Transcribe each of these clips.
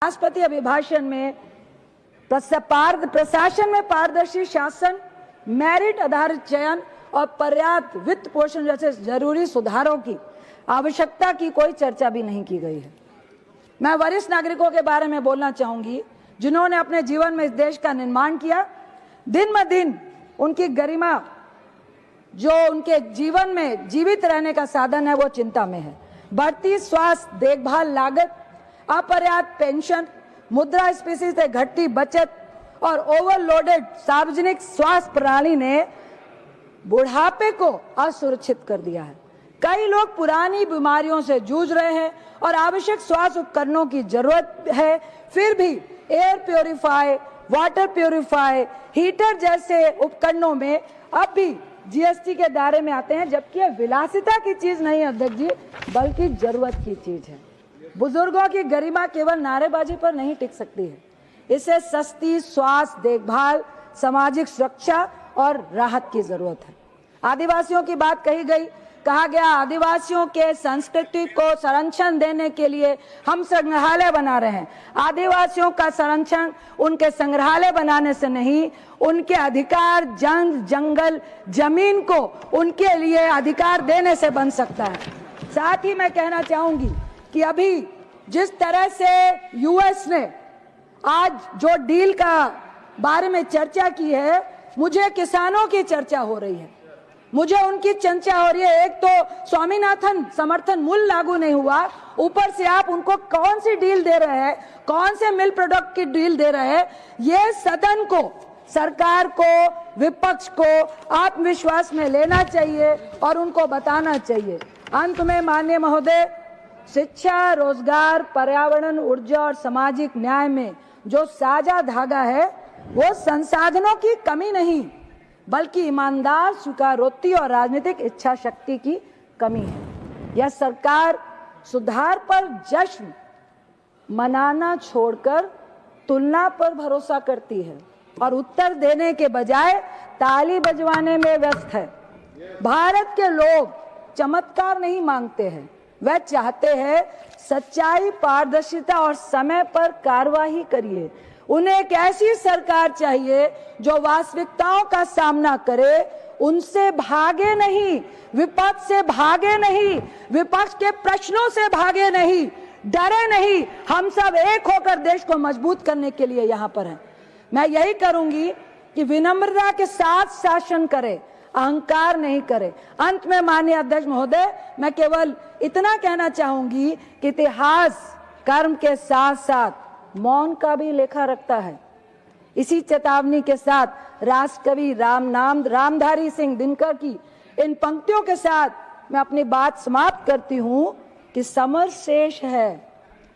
राष्ट्रपति अभिभाषण में प्रशासन में पारदर्शी शासन, मेरिट आधारित चयन और पर्याप्त वित्त पोषण जैसे जरूरी सुधारों की आवश्यकता की कोई चर्चा भी नहीं की गई है। मैं वरिष्ठ नागरिकों के बारे में बोलना चाहूंगी जिन्होंने अपने जीवन में इस देश का निर्माण किया। दिन ब दिन उनकी गरिमा, जो उनके जीवन में जीवित रहने का साधन है, वो चिंता में है। बढ़ती स्वास्थ्य देखभाल लागत, अपर्याप्त पेंशन, मुद्रास्फीति से घटती बचत और ओवरलोडेड सार्वजनिक स्वास्थ्य प्रणाली ने बुढ़ापे को असुरक्षित कर दिया है। कई लोग पुरानी बीमारियों से जूझ रहे हैं और आवश्यक स्वास्थ्य उपकरणों की जरूरत है, फिर भी air purifier, water purifier, heater जैसे उपकरणों में अब भी जीएसटी के दायरे में आते हैं, जबकि यह विलासिता की चीज नहीं है अध्यक्ष जी, बल्कि जरूरत की चीज है। बुजुर्गों की गरिमा केवल नारेबाजी पर नहीं टिक सकती है, इसे सस्ती स्वास्थ्य देखभाल, सामाजिक सुरक्षा और राहत की जरूरत है। आदिवासियों की बात कही गई, कहा गया आदिवासियों के संस्कृति को संरक्षण देने के लिए हम संग्रहालय बना रहे हैं। आदिवासियों का संरक्षण उनके संग्रहालय बनाने से नहीं, उनके अधिकार जंगल जमीन को उनके लिए अधिकार देने से बन सकता है। साथ ही मैं कहना चाहूंगी कि अभी जिस तरह से यूएस ने आज जो डील का बारे में चर्चा की है, मुझे किसानों की चर्चा हो रही है, मुझे उनकी चर्चा हो रही है। एक तो स्वामीनाथन समर्थन मूल्य लागू नहीं हुआ, ऊपर से आप उनको कौन सी डील दे रहे हैं, कौन से मिल प्रोडक्ट की डील दे रहे हैं। ये सदन को, सरकार को, विपक्ष को आत्मविश्वास में लेना चाहिए और उनको बताना चाहिए। अंत में माननीय महोदय, शिक्षा, रोजगार, पर्यावरण, ऊर्जा और सामाजिक न्याय में जो साझा धागा है वो संसाधनों की कमी नहीं, बल्कि ईमानदार स्वीकारोक्ति और राजनीतिक इच्छा शक्ति की कमी है। यह सरकार सुधार पर जश्न मनाना छोड़कर तुलना पर भरोसा करती है और उत्तर देने के बजाय ताली बजवाने में व्यस्त है। भारत के लोग चमत्कार नहीं मांगते हैं, वह चाहते हैं सच्चाई, पारदर्शिता और समय पर कार्रवाई करिए। उन्हें एक ऐसी सरकार चाहिए जो वास्तविकताओं का सामना करे, उनसे भागे नहीं, विपक्ष से भागे नहीं, विपक्ष के प्रश्नों से भागे नहीं, डरे नहीं। हम सब एक होकर देश को मजबूत करने के लिए यहाँ पर हैं। मैं यही करूंगी कि विनम्रता के साथ शासन करे, अहंकार नहीं करे। अंत में माननीय अध्यक्ष महोदय, मैं केवल इतना कहना चाहूंगी कि इतिहास कर्म के साथ साथ मौन का भी लेखा रखता है। इसी चेतावनी के साथ राष्ट्रकवि रामधारी सिंह दिनकर की इन पंक्तियों के साथ मैं अपनी बात समाप्त करती हूं कि समर शेष है,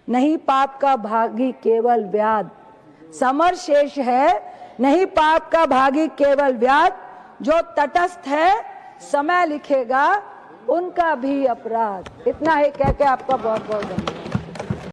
नहीं पाप का भागी केवल व्याध। समर शेष है, नहीं पाप का भागी केवल व्याध। जो तटस्थ है, समय लिखेगा उनका भी अपराध। इतना ही कह के आपका बहुत बहुत धन्यवाद।